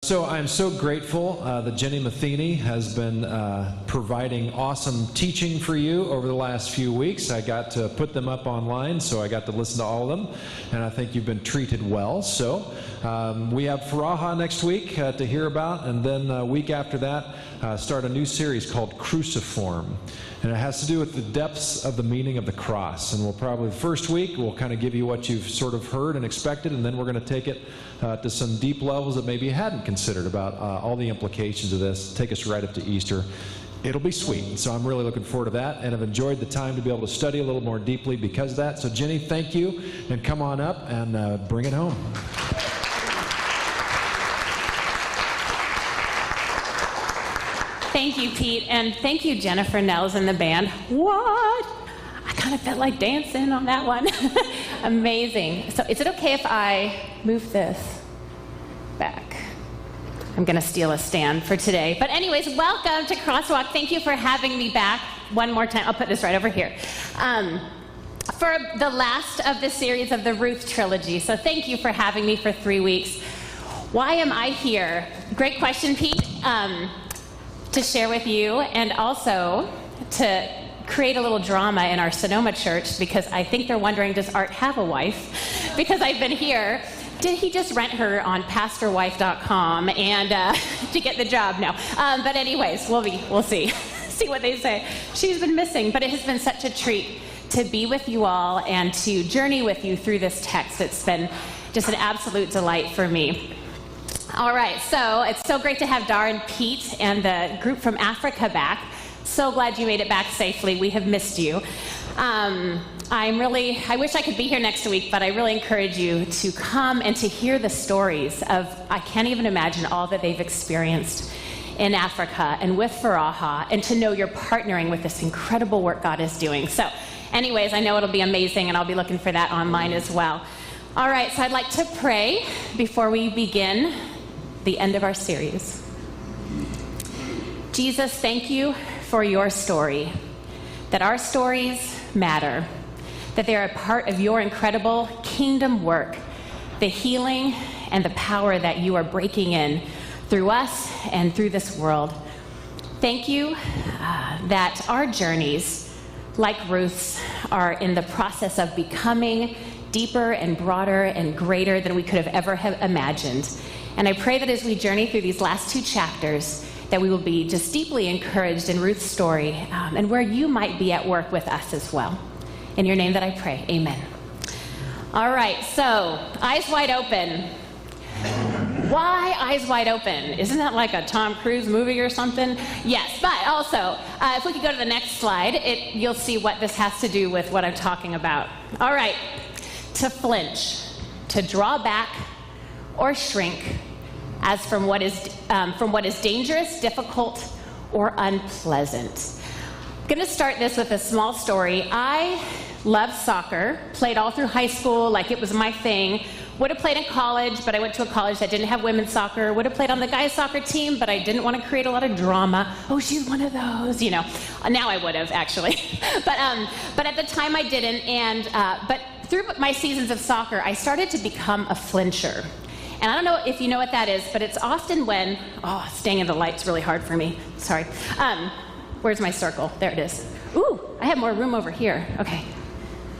So I'm so grateful that Jenny Matheny has been providing awesome teaching for you over the last few weeks. I got to put them up online, so I got to listen to all of them, and I think you've been treated well. So we have Faraha next week to hear about, and then a week after that, start a new series called Cruciform. And it has to do with the depths of the meaning of the cross. And we'll probably, the first week, we'll kind of give you what you've sort of heard and expected, and then we're going to take it to some deep levels that maybe you hadn't considered about all the implications of this. Take us right up to Easter. It'll be sweet. So I'm really looking forward to that, and I've enjoyed the time to be able to study a little more deeply because of that. So Jenny, thank you, and come on up and bring it home. Thank you, Pete, and thank you, Jennifer Nels and the band. What? I kind of felt like dancing on that one. Amazing. So is it okay if I move this back? I'm going to steal a stand for today. But anyways, welcome to Crosswalk. Thank you for having me back one more time. I'll put this right over here. For the last of the series of the Ruth trilogy. So thank you for having me for 3 weeks. Why am I here? Great question, Pete. To share with you, and also to create a little drama in our Sonoma church, because I think they're wondering, does Art have a wife? Because I've been here. Did he just rent her on pastorwife.com and to get the job? No. But anyways, we'll see. See what they say. She's been missing, but it has been such a treat to be with you all and to journey with you through this text. It's been just an absolute delight for me. All right, so it's so great to have Dar and Pete and the group from Africa back. So glad you made it back safely. We have missed you. I wish I could be here next week, but I really encourage you to come and to hear the stories of, I can't even imagine all that they've experienced in Africa and with Faraha, and to know you're partnering with this incredible work God is doing. So anyways, I know it'll be amazing, and I'll be looking for that online as well. All right, so I'd like to pray before we begin the end of our series. Jesus, thank you for your story, that our stories matter, that they're a part of your incredible kingdom work, the healing and the power that you are breaking in through us and through this world. Thank you that our journeys, like Ruth's, are in the process of becoming deeper and broader and greater than we could have ever imagined. And I pray that as we journey through these last 2 chapters, that we will be just deeply encouraged in Ruth's story and where you might be at work with us as well. In your name that I pray, amen. All right, so eyes wide open. Why eyes wide open? Isn't that like a Tom Cruise movie or something? Yes, but also, if we could go to the next slide, you'll see what this has to do with what I'm talking about. All right, to flinch, to draw back, or shrink as from what is dangerous, difficult, or unpleasant. I'm going to start this with a small story. I loved soccer, played all through high school like it was my thing. Would have played in college, but I went to a college that didn't have women's soccer. Would have played on the guys' soccer team, but I didn't want to create a lot of drama. Oh, she's one of those, you know. Now I would have, actually. but at the time I didn't. But through my seasons of soccer, I started to become a flincher. And I don't know if you know what that is, but it's often when, staying in the light's really hard for me. Sorry. Where's my circle? There it is. Ooh, I have more room over here. Okay.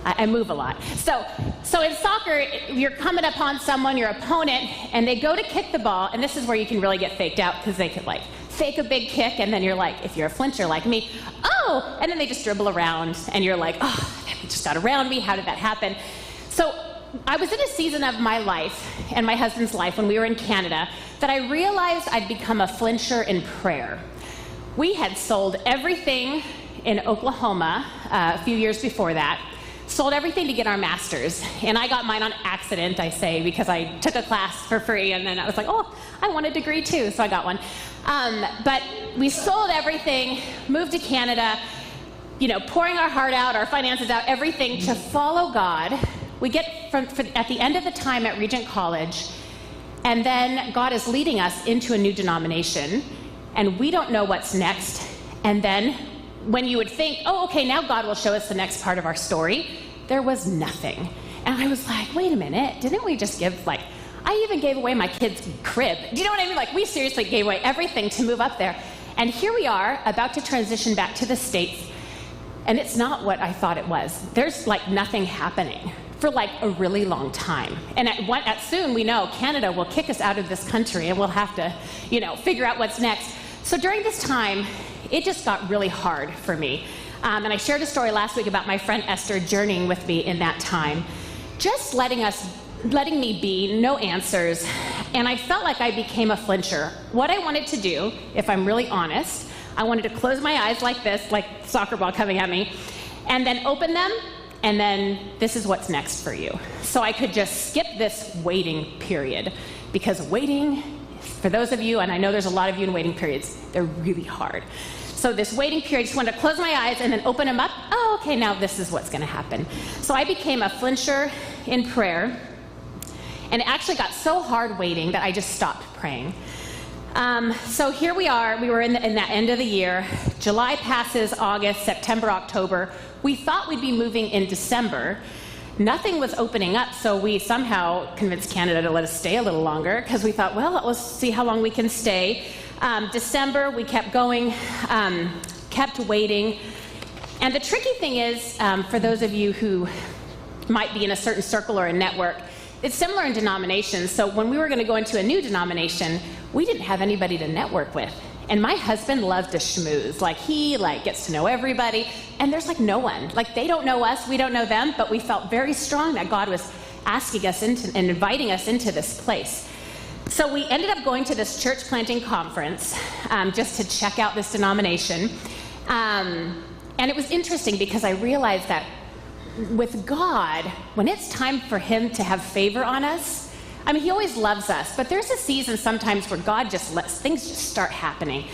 I move a lot. So in soccer, you're coming upon someone, your opponent, and they go to kick the ball, and this is where you can really get faked out, because they could like fake a big kick, and then you're like, if you're a flincher like me, oh, and then they just dribble around, and you're like, oh, they just got around me, how did that happen? So I was in a season of my life and my husband's life when we were in Canada that I realized I'd become a flincher in prayer. We had sold everything in Oklahoma a few years before that, sold everything to get our master's, and I got mine on accident, I say, because I took a class for free, and then I was like, oh, I want a degree too, so I got one. But we sold everything, moved to Canada, pouring our heart out, our finances out, everything to follow God. We get at the end of the time at Regent College, and then God is leading us into a new denomination, and we don't know what's next. And then when you would think, oh, okay, now God will show us the next part of our story, there was nothing. And I was like, wait a minute, didn't we just give, I even gave away my kids' crib. Do you know what I mean? Like, we seriously gave away everything to move up there. And here we are, about to transition back to the States, and it's not what I thought it was. There's like nothing happening for like a really long time. And at soon we know Canada will kick us out of this country and we'll have to, figure out what's next. So during this time, it just got really hard for me. And I shared a story last week about my friend Esther journeying with me in that time, just letting me be, no answers. And I felt like I became a flincher. What I wanted to do, if I'm really honest, I wanted to close my eyes like this, like soccer ball coming at me, and then open them, and then this is what's next for you. So I could just skip this waiting period, because waiting, for those of you, and I know there's a lot of you in waiting periods, they're really hard. So this waiting period, I just wanted to close my eyes and then open them up. Oh, okay, now this is what's going to happen. So I became a flincher in prayer, and it actually got so hard waiting that I just stopped praying. So here we are. We were in that end of the year. July passes, August, September, October. We thought we'd be moving in December. Nothing was opening up, so we somehow convinced Canada to let us stay a little longer, because we thought, well, let's see how long we can stay. December, we kept going, kept waiting. And the tricky thing is, for those of you who might be in a certain circle or a network, it's similar in denominations. So when we were going to go into a new denomination, we didn't have anybody to network with. And my husband loved to schmooze. Like, he gets to know everybody, and there's no one. They don't know us, we don't know them, but we felt very strong that God was asking us into and inviting us into this place. So we ended up going to this church planting conference just to check out this denomination. And it was interesting because I realized that with God, when it's time for him to have favor on us, he always loves us, but there's a season sometimes where God just lets things just start happening.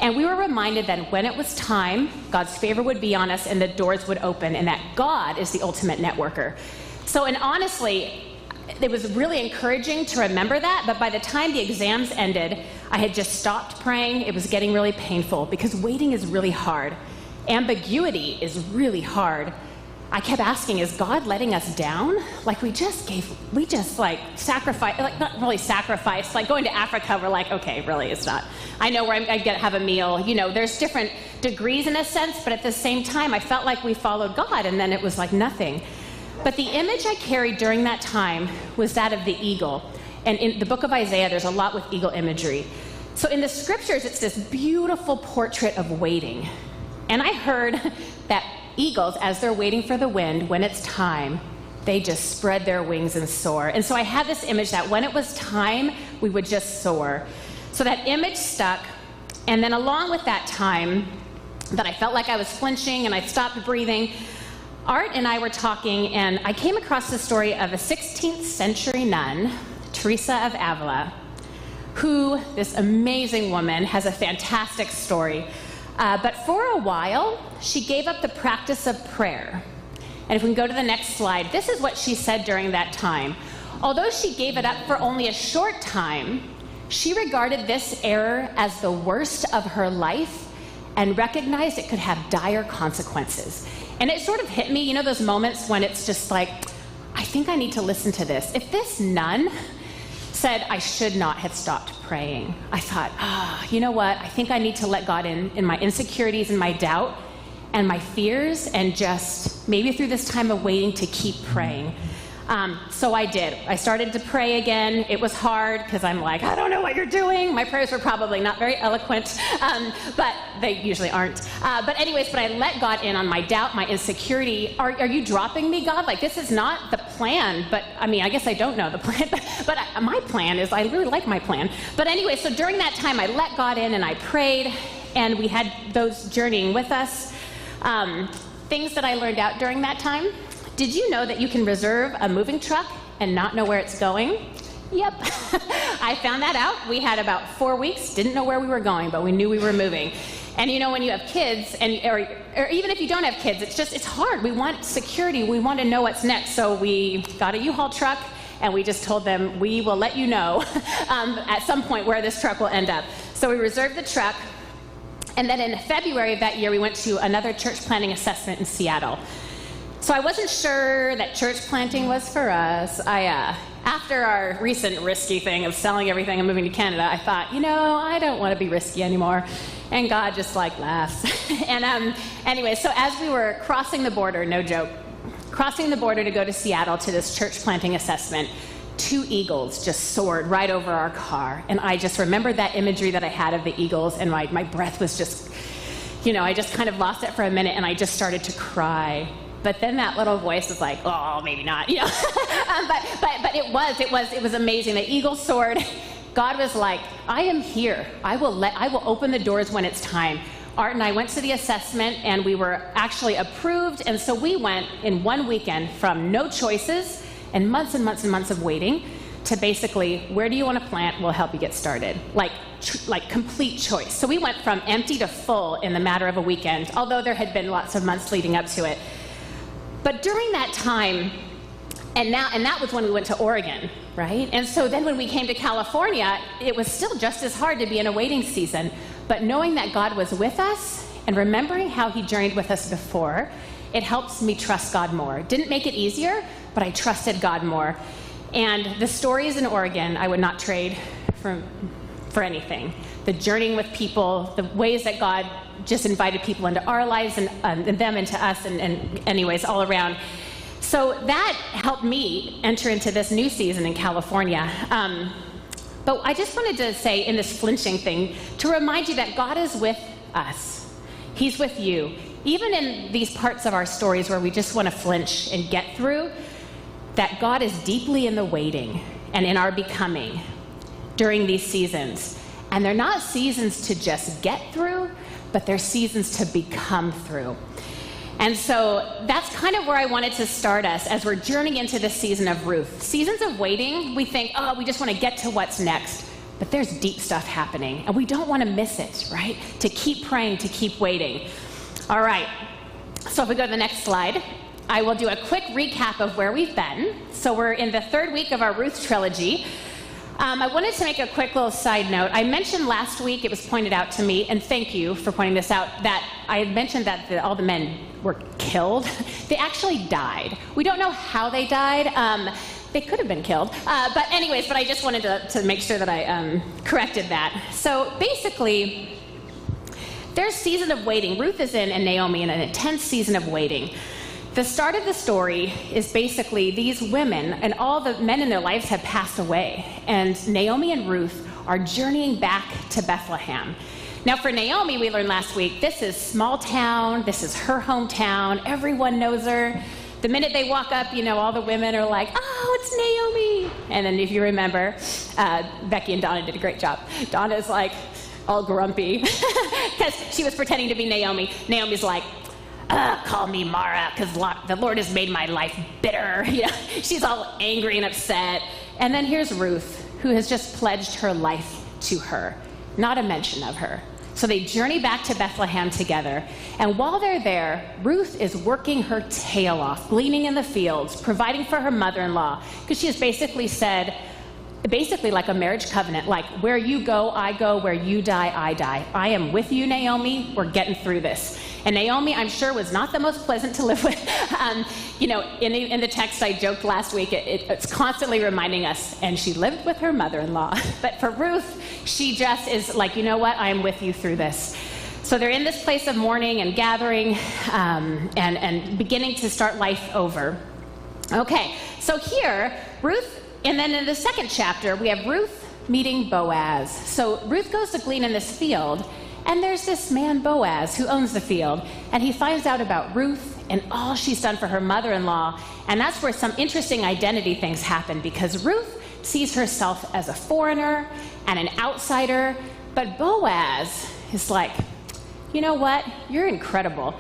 And we were reminded that when it was time, God's favor would be on us and the doors would open, and that God is the ultimate networker. So, and honestly, it was really encouraging to remember that, but by the time the exams ended, I had just stopped praying. It was getting really painful because waiting is really hard. Ambiguity is really hard. I kept asking, is God letting us down? We just sacrificed, not really sacrificed, going to Africa, we're okay, really, it's not. I know where I have a meal, there's different degrees in a sense, but at the same time, I felt like we followed God, and then it was nothing. But the image I carried during that time was that of the eagle. And in the book of Isaiah, there's a lot with eagle imagery. So in the scriptures, it's this beautiful portrait of waiting. And I heard that eagles, as they're waiting for the wind, when it's time, they just spread their wings and soar. And so I had this image that when it was time, we would just soar. So that image stuck. And then along with that time that I felt like I was flinching and I stopped breathing, Art and I were talking, and I came across the story of a 16th century nun, Teresa of Avila, who, this amazing woman, has a fantastic story. But for a while, she gave up the practice of prayer. And if we can go to the next slide, this is what she said during that time. Although she gave it up for only a short time, she regarded this error as the worst of her life and recognized it could have dire consequences. And it sort of hit me, those moments when it's just I think I need to listen to this. If this nun said I should not have stopped praying, I thought, you know what? I think I need to let God in my insecurities and my doubt and my fears, and just maybe through this time of waiting to keep praying. So I did. I started to pray again. It was hard because I'm I don't know what you're doing. My prayers were probably not very eloquent, but they usually aren't. But I let God in on my doubt, my insecurity. Are you dropping me, God? This is not the plan, but I guess I don't know the plan, but my plan is, I really like my plan. But anyway, so during that time, I let God in and I prayed, and we had those journeying with us. Things that I learned out during that time. Did you know that you can reserve a moving truck and not know where it's going? Yep. I found that out. We had about 4 weeks, didn't know where we were going, but we knew we were moving. And when you have kids, or even if you don't have kids, it's hard. We want security. We want to know what's next. So we got a U-Haul truck, and we just told them, we will let you know at some point where this truck will end up. So we reserved the truck. And then in February of that year, we went to another church planting assessment in Seattle. So I wasn't sure that church planting was for us. I after our recent risky thing of selling everything and moving to Canada, I thought, I don't want to be risky anymore. And God just laughs. And anyway, so as we were crossing the border, no joke, crossing the border to go to Seattle to this church planting assessment, 2 eagles just soared right over our car. And I just remembered that imagery that I had of the eagles, and my breath was just, I just kind of lost it for a minute, and I just started to cry. But then that little voice was like, oh, maybe not, but it was amazing. The eagle soared. God was like, I am here. I will open the doors when it's time. Art and I went to the assessment, and we were actually approved. And so we went in one weekend from no choices and months and months of waiting to basically, where do you want to plant? We'll help you get started. Like complete choice. So we went from empty to full in the matter of a weekend, although there had been lots of months leading up to it. But during that time, and that was when we went to Oregon, right? And so then when we came to California, it was still just as hard to be in a waiting season. But knowing that God was with us and remembering how he journeyed with us before, it helps me trust God more. Didn't make it easier, but I trusted God more. And the stories in Oregon, I would not trade for anything. The journeying with people, the ways that God just invited people into our lives and them into us, and anyways, all around. So that helped me enter into this new season in California. But I just wanted to say in this flinching thing, to remind you that God is with us. He's with you. Even in these parts of our stories where we just want to flinch and get through, that God is deeply in the waiting and in our becoming during these seasons. And they're not seasons to just get through, but they're seasons to become through. And so that's kind of where I wanted to start us as we're journeying into this season of Ruth. Seasons of waiting, we think, we just want to get to what's next. But there's deep stuff happening, and we don't want to miss it, right? To keep praying, to keep waiting. All right, so if we go to the next slide, I will do a quick recap of where we've been. So we're in the 3rd week of our Ruth trilogy. I wanted to make a quick little side note. I mentioned last week, it was pointed out to me, and thank you for pointing this out, that I had mentioned that all the men were killed. They actually died. We don't know how they died. They could have been killed. But I just wanted to make sure that I corrected that. So basically, there's a season of waiting. Ruth is in, and Naomi, in an intense season of waiting. The start of the story is basically these women and all the men in their lives have passed away. And Naomi and Ruth are journeying back to Bethlehem. Now for Naomi, we learned last week, this is small town, this is her hometown, everyone knows her. The minute they walk up, all the women are like, oh, it's Naomi. And then if you remember, Becky and Donna did a great job. Donna's like all grumpy because she was pretending to be Naomi. Naomi's like, call me Mara, because the Lord has made my life bitter. She's all angry and upset. And then here's Ruth, who has just pledged her life to her. Not a mention of her. So they journey back to Bethlehem together. And while they're there, Ruth is working her tail off, gleaning in the fields, providing for her mother-in-law, because she has basically said, like a marriage covenant, like where you go, I go, where you die, I die. I am with you, Naomi. We're getting through this. And Naomi, I'm sure, was not the most pleasant to live with. In the text I joked last week, it's constantly reminding us, and she lived with her mother-in-law. But for Ruth, she just is like, you know what, I am with you through this. So they're in this place of mourning and gathering and beginning to start life over. Okay, so here, Ruth, and then in the 2nd chapter, we have Ruth meeting Boaz. So Ruth goes to glean in this field, and there's this man, Boaz, who owns the field, and he finds out about Ruth and all she's done for her mother-in-law, and that's where some interesting identity things happen, because Ruth sees herself as a foreigner and an outsider, but Boaz is like, you know what, you're incredible.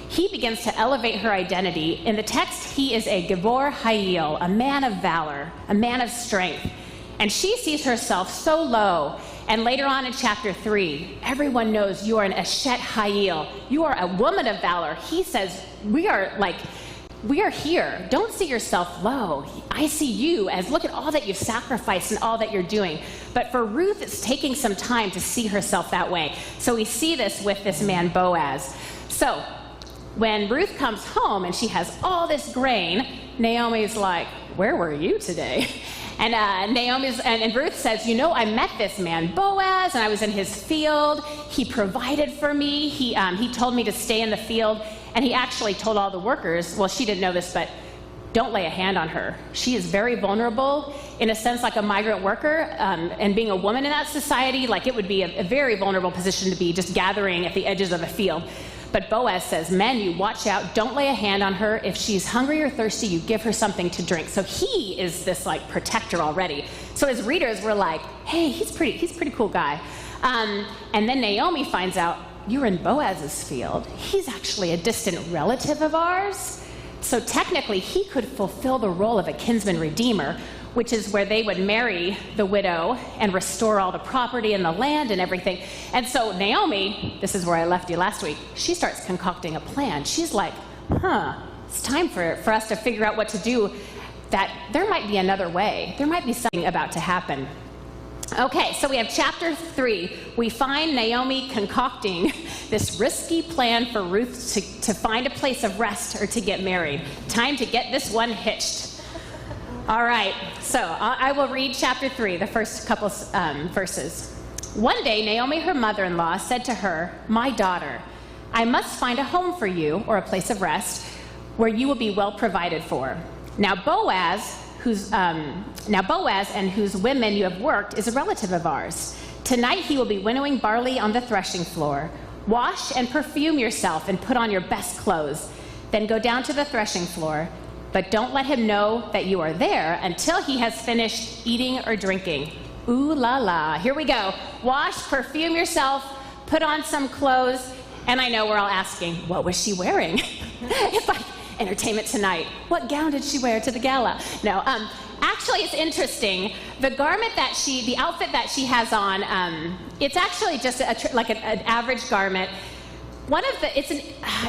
He begins to elevate her identity. In the text, he is a Gibor Hayil, a man of valor, a man of strength. And she sees herself so low. And later on in chapter 3, everyone knows you are an Eshet Hayil. You are a woman of valor. He says, we are here. Don't see yourself low. I see you as, look at all that you've sacrificed and all that you're doing. But for Ruth, it's taking some time to see herself that way. So we see this with this man, Boaz. So when Ruth comes home and she has all this grain, Naomi's like, where were you today? And Ruth says, you know, I met this man, Boaz, and I was in his field. He provided for me. He told me to stay in the field. And he actually told all the workers, well, she didn't know this, but don't lay a hand on her. She is very vulnerable, in a sense like a migrant worker, and being a woman in that society, like it would be a very vulnerable position to be just gathering at the edges of a field. But Boaz says, men, you watch out, don't lay a hand on her. If she's hungry or thirsty, you give her something to drink. So he is this like protector already. So his readers were like, hey, he's a pretty cool guy. And then Naomi finds out, you're in Boaz's field. He's actually a distant relative of ours. So technically, he could fulfill the role of a kinsman redeemer, which is where they would marry the widow and restore all the property and the land and everything. And so Naomi, this is where I left you last week, she starts concocting a plan. She's like, it's time for us to figure out what to do, that there might be another way. There might be something about to happen. Okay, so we have chapter 3. We find Naomi concocting this risky plan for Ruth to find a place of rest or to get married. Time to get this one hitched. All right, so I will read chapter 3, the first couple verses. One day, Naomi, her mother-in-law, said to her, my daughter, I must find a home for you, or a place of rest, where you will be well provided for. Now Boaz and whose women you have worked is a relative of ours. Tonight he will be winnowing barley on the threshing floor. Wash and perfume yourself and put on your best clothes. Then go down to the threshing floor. But don't let him know that you are there until he has finished eating or drinking. Ooh la la. Here we go. Wash, perfume yourself, put on some clothes. And I know we're all asking, what was she wearing? Entertainment tonight. What gown did she wear to the gala? No, actually it's interesting. The outfit that she has on, it's actually just an average garment.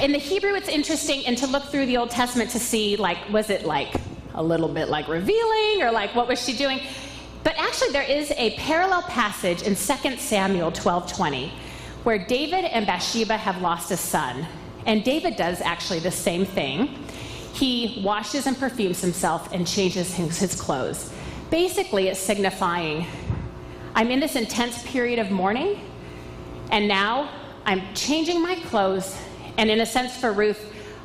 In the Hebrew it's interesting, and to look through the Old Testament to see, like, was it like a little bit like revealing, or like what was she doing? But actually there is a parallel passage in 2 Samuel 12:20 where David and Bathsheba have lost a son. And David does actually the same thing. He washes and perfumes himself and changes his clothes. Basically, it's signifying, I'm in this intense period of mourning, and now I'm changing my clothes. And in a sense for Ruth,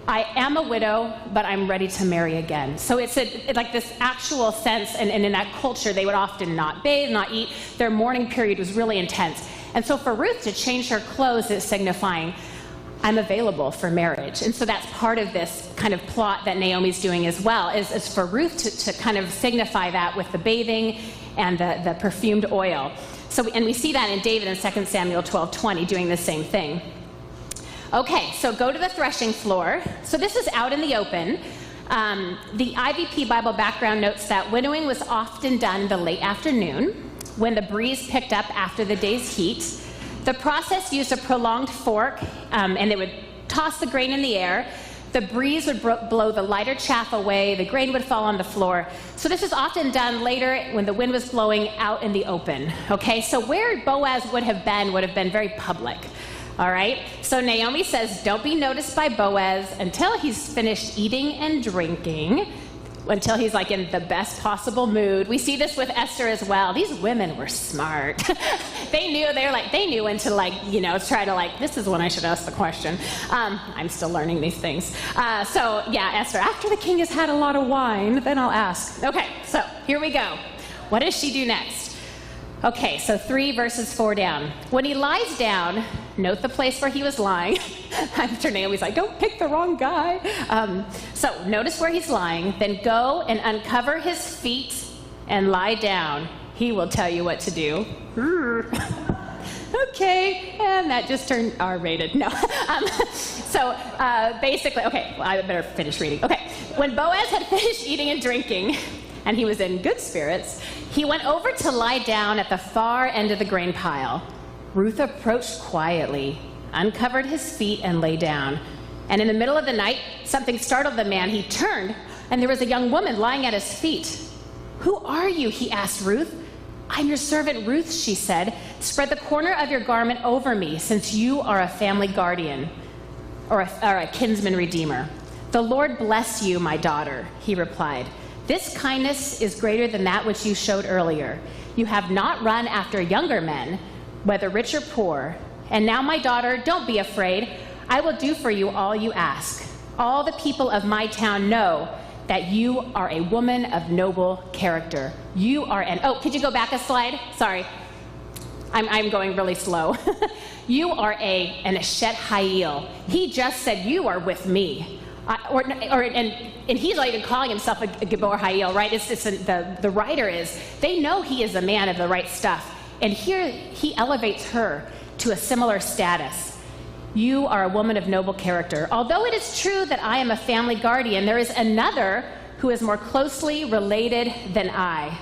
I am a widow, but I'm ready to marry again. So it's like this actual sense, and in that culture, they would often not bathe, not eat. Their mourning period was really intense. And so for Ruth to change her clothes is signifying, I'm available for marriage. And so that's part of this kind of plot that Naomi's doing as well, is for Ruth to kind of signify that with the bathing and the perfumed oil. And we see that in David in 2 Samuel 12:20 doing the same thing. Okay, so go to the threshing floor. So this is out in the open. The IVP Bible background notes that winnowing was often done in the late afternoon when the breeze picked up after the day's heat. The process used a prolonged fork, and they would toss the grain in the air. The breeze would blow the lighter chaff away. The grain would fall on the floor. So this is often done later when the wind was blowing out in the open. Okay, so where Boaz would have been very public. All right, so Naomi says, don't be noticed by Boaz until he's finished eating and drinking, until he's like in the best possible mood. We see this with Esther as well. These women were smart. They knew when to try to this is when I should ask the question. I'm still learning these things. Esther, after the king has had a lot of wine, then I'll ask. Okay, so here we go. What does she do next? Okay, so 3 verses 4 down. When he lies down, note the place where he was lying. I'm sure Naomi's like, don't pick the wrong guy. So notice where he's lying, then go and uncover his feet and lie down. He will tell you what to do. Okay, and that just turned R-rated. No. Basically, okay, well, I better finish reading. Okay, when Boaz had finished eating and drinking, and he was in good spirits, he went over to lie down at the far end of the grain pile. Ruth approached quietly, uncovered his feet, and lay down. And in the middle of the night, something startled the man. He turned, and there was a young woman lying at his feet. Who are you? He asked Ruth. I'm your servant Ruth, she said. Spread the corner of your garment over me, since you are a family guardian, or a kinsman redeemer. The Lord bless you, my daughter, he replied. This kindness is greater than that which you showed earlier. You have not run after younger men, whether rich or poor. And now, my daughter, don't be afraid. I will do for you all you ask. All the people of my town know that you are a woman of noble character. You are an, oh, could you go back a slide? Sorry. I'm going really slow. You are an Eshet Hayil. He just said, you are with me. And he's not even calling himself a Gibor Hayil, right? The writer is, they know he is a man of the right stuff. And here he elevates her to a similar status. You are a woman of noble character. Although it is true that I am a family guardian, there is another who is more closely related than I.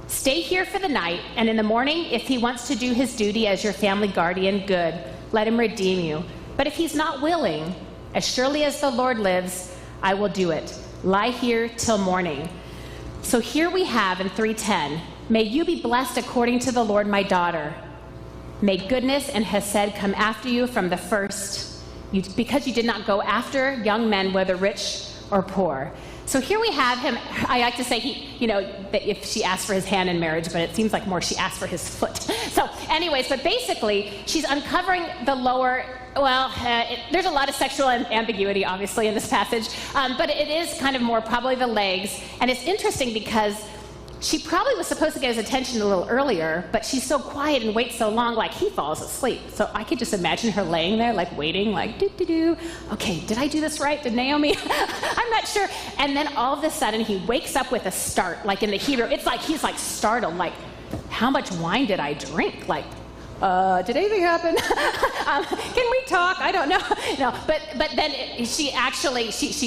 Stay here for the night, and in the morning, if he wants to do his duty as your family guardian, good. Let him redeem you. But if he's not willing, as surely as the Lord lives, I will do it. Lie here till morning. So here we have in 3:10, may you be blessed according to the Lord, my daughter. May goodness and hesed come after you from the first, because you did not go after young men, whether rich or poor. So here we have him. I like to say that if she asked for his hand in marriage, but it seems like more she asked for his foot. So anyways, but basically, she's uncovering the lower, there's a lot of sexual ambiguity, obviously, in this passage, but it is kind of more probably the legs. And it's interesting because she probably was supposed to get his attention a little earlier, but she's so quiet and waits so long, like he falls asleep. So I could just imagine her laying there, like waiting, like doo-doo-doo. Okay, did I do this right? Did Naomi? I'm not sure. And then all of a sudden he wakes up with a start, like in the Hebrew. It's like he's like startled, like, how much wine did I drink? Like, did anything happen? Can we talk? I don't know. No, but then she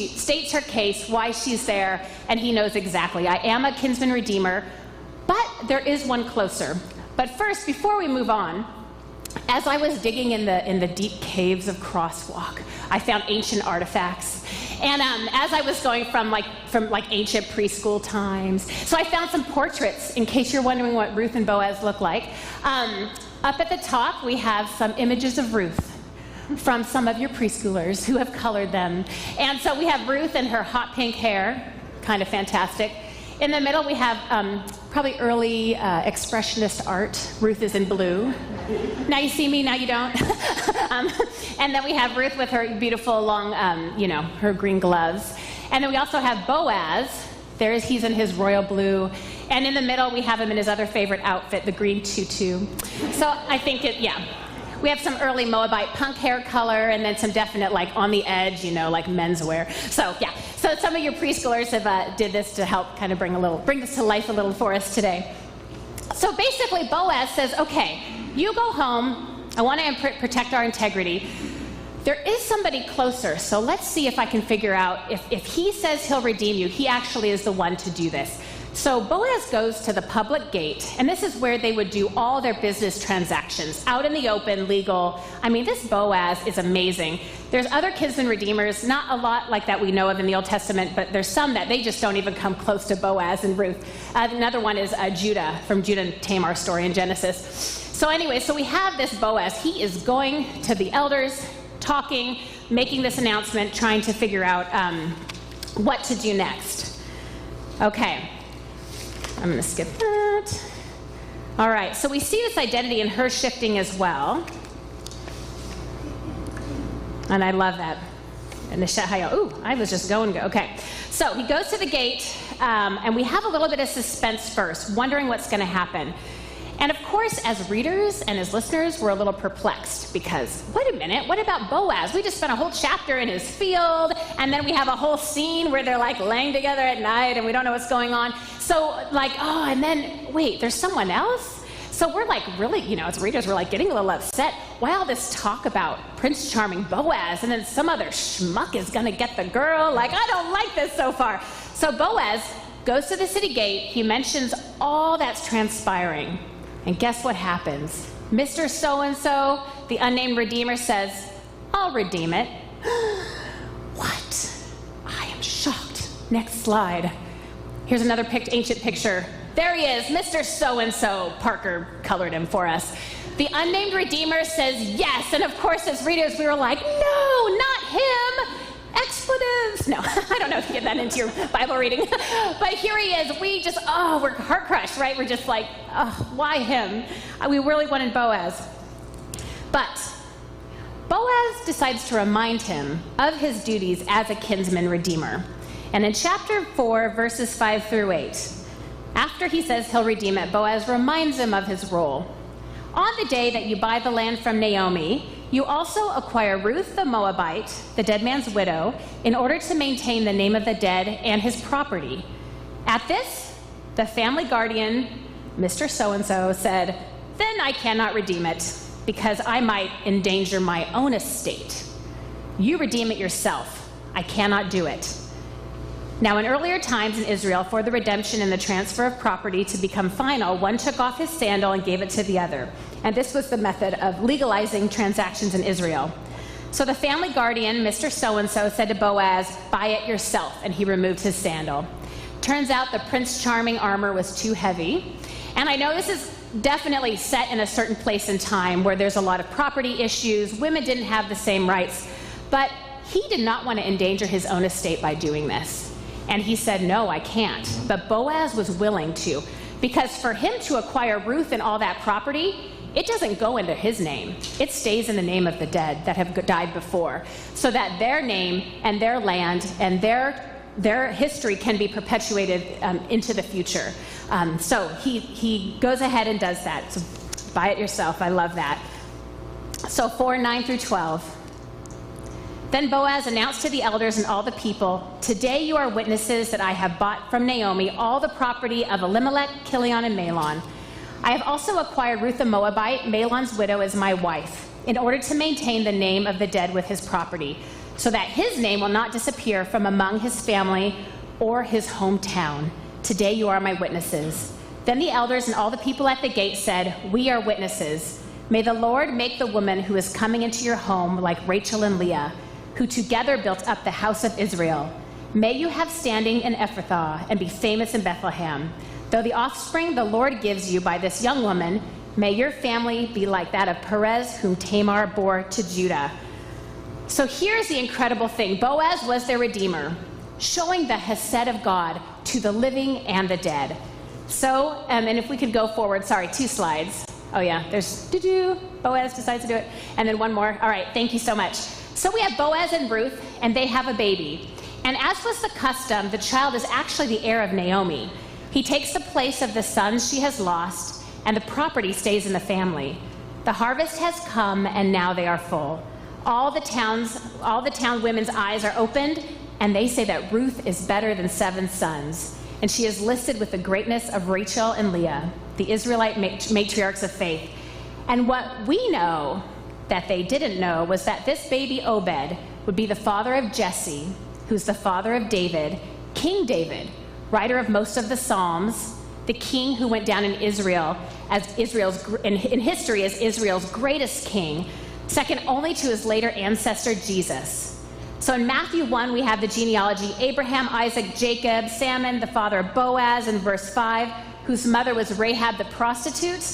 states her case, why she's there, and he knows exactly. I am a kinsman redeemer, but there is one closer. But first, before we move on, as I was digging in the deep caves of Crosswalk, I found ancient artifacts. And as I was going from ancient preschool times, so I found some portraits, in case you're wondering what Ruth and Boaz look like. Up at the top, we have some images of Ruth from some of your preschoolers who have colored them. And so we have Ruth and her hot pink hair, kind of fantastic. In the middle, we have probably early expressionist art. Ruth is in blue. Now you see me, now you don't. And then we have Ruth with her beautiful long, her green gloves. And then we also have Boaz. He's in his royal blue. And in the middle, we have him in his other favorite outfit, the green tutu. So I think we have some early Moabite punk hair color, and then some definite, like, on the edge, like menswear. So, yeah. So some of your preschoolers have did this to help kind of bring this to life a little for us today. So basically, Boaz says, okay, you go home. I want to protect our integrity. There is somebody closer, so let's see if I can figure out if he says he'll redeem you, he actually is the one to do this. So Boaz goes to the public gate, and this is where they would do all their business transactions, out in the open, legal. I mean, this Boaz is amazing. There's other kinsman redeemers, not a lot like that we know of in the Old Testament, but there's some that they just don't even come close to Boaz and Ruth. Another one is Judah, from Judah and Tamar story in Genesis. So anyway, so we have this Boaz. He is going to the elders, talking, making this announcement, trying to figure out what to do next. Okay. I'm going to skip that. All right, so we see this identity in her shifting as well. And I love that. And the Shahayo, ooh, I was just going. Okay, so he goes to the gate, and we have a little bit of suspense first, wondering what's going to happen. And of course, as readers and as listeners, we're a little perplexed because, wait a minute, what about Boaz? We just spent a whole chapter in his field, and then we have a whole scene where they're like laying together at night and we don't know what's going on. So and then, wait, there's someone else? So we're like really, as readers, we're like getting a little upset. Why all this talk about Prince Charming Boaz, and then some other schmuck is gonna get the girl? Like, I don't like this so far. So Boaz goes to the city gate, he mentions all that's transpiring. And guess what happens? Mr. So-and-so, the unnamed redeemer, says, I'll redeem it. What? I am shocked. Next slide. Here's another ancient picture. There he is, Mr. So-and-so. Parker colored him for us. The unnamed redeemer says yes. And of course, as readers, we were like, no, not him. expletives. No, I don't know if you get that into your Bible reading. But here he is. We're heart crushed, right? We're just like, oh, why him? We really wanted Boaz. But Boaz decides to remind him of his duties as a kinsman redeemer. And in chapter 4, verses 5 through 8, after he says he'll redeem it, Boaz reminds him of his role. On the day that you buy the land from Naomi, you also acquire Ruth the Moabite, the dead man's widow, in order to maintain the name of the dead and his property. At this, the family guardian, Mr. So-and-so, said, then I cannot redeem it, because I might endanger my own estate. You redeem it yourself. I cannot do it. Now, in earlier times in Israel, for the redemption and the transfer of property to become final, one took off his sandal and gave it to the other. And this was the method of legalizing transactions in Israel. So the family guardian, Mr. So-and-so, said to Boaz, buy it yourself, and he removed his sandal. Turns out the Prince Charming armor was too heavy. And I know this is definitely set in a certain place and time where there's a lot of property issues. Women didn't have the same rights. But he did not want to endanger his own estate by doing this. And he said, no, I can't. But Boaz was willing to, because for him to acquire Ruth and all that property, it doesn't go into his name. It stays in the name of the dead that have died before, so that their name and their land and their history can be perpetuated into the future. So he goes ahead and does that. So buy it yourself. I love that. So 4:9 through 12. Then Boaz announced to the elders and all the people, today you are witnesses that I have bought from Naomi all the property of Elimelech, Chilion, and Mahlon. I have also acquired Ruth the Moabite, Mahlon's widow, as my wife, in order to maintain the name of the dead with his property, so that his name will not disappear from among his family or his hometown. Today you are my witnesses. Then the elders and all the people at the gate said, we are witnesses. May the Lord make the woman who is coming into your home like Rachel and Leah, who together built up the house of Israel. May you have standing in Ephrathah and be famous in Bethlehem. Though the offspring the Lord gives you by this young woman, may your family be like that of Perez, whom Tamar bore to Judah. So here's the incredible thing. Boaz was their redeemer, showing the hesed of God to the living and the dead. So, and if we could go forward, 2 slides. Oh yeah, there's Boaz decides to do it. And then one more. All right, thank you so much. So we have Boaz and Ruth, and they have a baby. And as was the custom, the child is actually the heir of Naomi. He takes the place of the sons she has lost, and the property stays in the family. The harvest has come, and now they are full. All the town women's eyes are opened, and they say that Ruth is better than 7 sons. And she is listed with the greatness of Rachel and Leah, the Israelite matriarchs of faith. And what we know that they didn't know was that this baby Obed would be the father of Jesse, who's the father of David, King David, writer of most of the Psalms, the king who went down in Israel as in history as Israel's greatest king, second only to his later ancestor Jesus. So in Matthew 1, we have the genealogy: Abraham, Isaac, Jacob, Salmon, the father of Boaz, in verse 5, whose mother was Rahab the prostitute,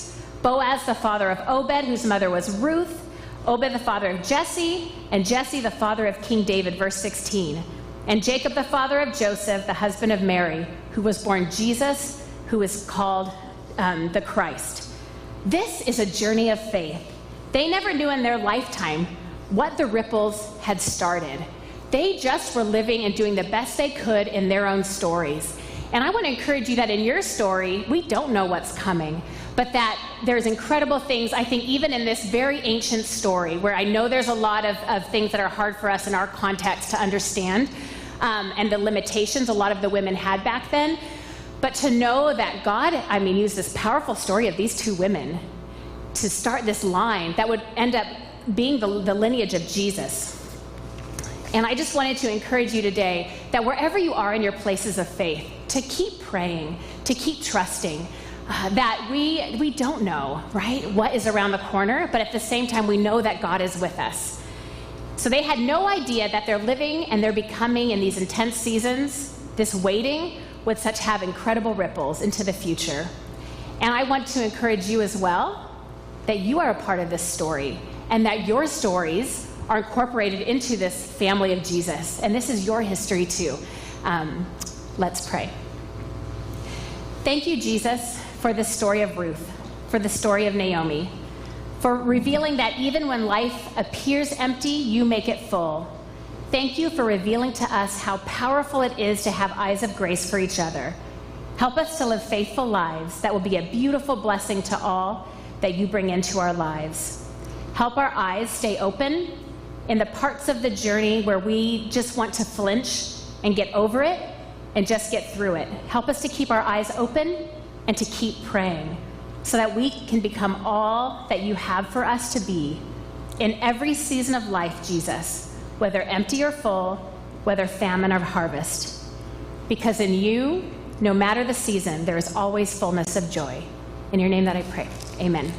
Boaz, the father of Obed, whose mother was Ruth, Obed, the father of Jesse, and Jesse, the father of King David, verse 16. And Jacob, the father of Joseph, the husband of Mary, who was born Jesus, who is called the Christ. This is a journey of faith. They never knew in their lifetime what the ripples had started. They just were living and doing the best they could in their own stories. And I want to encourage you that in your story, we don't know what's coming, but that there's incredible things, I think, even in this very ancient story, where I know there's a lot of things that are hard for us in our context to understand, and the limitations a lot of the women had back then. But to know that God, used this powerful story of these 2 women to start this line that would end up being the lineage of Jesus. And I just wanted to encourage you today that wherever you are in your places of faith, to keep praying, to keep trusting, that we don't know, right, what is around the corner, but at the same time, we know that God is with us. So they had no idea that they're living and they're becoming in these intense seasons, this waiting would have incredible ripples into the future. And I want to encourage you as well that you are a part of this story, and that your stories are incorporated into this family of Jesus. And this is your history too. Let's pray. Thank you, Jesus, for the story of Ruth, for the story of Naomi, for revealing that even when life appears empty, you make it full. Thank you for revealing to us how powerful it is to have eyes of grace for each other. Help us to live faithful lives that will be a beautiful blessing to all that you bring into our lives. Help our eyes stay open in the parts of the journey where we just want to flinch and get over it and just get through it. Help us to keep our eyes open and to keep praying so that we can become all that you have for us to be in every season of life, Jesus, whether empty or full, whether famine or harvest. Because in you, no matter the season, there is always fullness of joy. In your name that I pray, amen.